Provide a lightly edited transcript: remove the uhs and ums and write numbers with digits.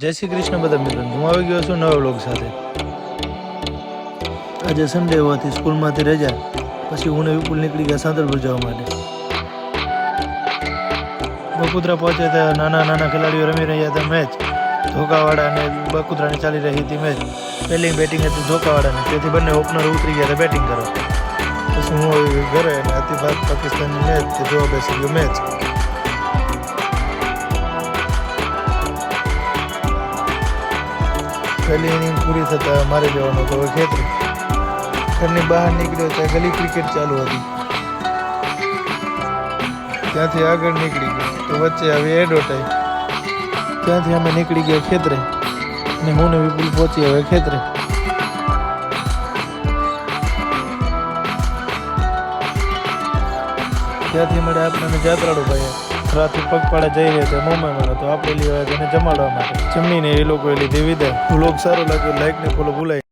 જય શ્રી કૃષ્ણ બધા મિત્રો, હું આવી ગયો છું નવા વ્લોગ સાથે। આજે સન્ડે હોવાથી સ્કૂલમાંથી રજા, પછી હું ને વિપુલ નીકળી ગયા સાંતલપુર જવા માટે। બકુતરા પહોંચ્યા ત્યાં નાના નાના ખેલાડીઓ રમી રહ્યા હતા મેચ। ધોકાવાળા અને બકુતરાની ચાલી રહી હતી મેચ। પહેલી બેટિંગ હતી ધોકાવાળાની, તેથી બંને ઓપનર ઉતરી ગયા હતા બેટિંગ કરવા। પછી હું ઘરે અને હતી ભારત પાકિસ્તાનની મેચ તે જોવા બેસી ગયો મેચ। પહેલી ઇનિંગ પૂરી થતાં મારે જવાનું હતો હવે ખેતરે। ઘરની બહાર નીકળ્યો ત્યાં ગલી ક્રિકેટ ચાલુ હતી, ત્યાંથી આગળ નીકળી ગયો તો વચ્ચે આવી એડવર્ટાઈઝ, ત્યાંથી અમે નીકળી ગયા ખેતરે અને હું ને વિપુલ પહોંચી હવે ખેતરે। ત્યાંથી મળે આપણને જાત્રાળુ ભાઈ રાતે પગપાળા જઈ રહ્યા હતા મુંબઈમાં, તો આપણે લેવા તેને જમાડવા માટે જમીને એ લોકોએ લીધી વિદાય। વ્લોગ સારો લાગ્યો લાઈક ને ફોલો ભૂલાય।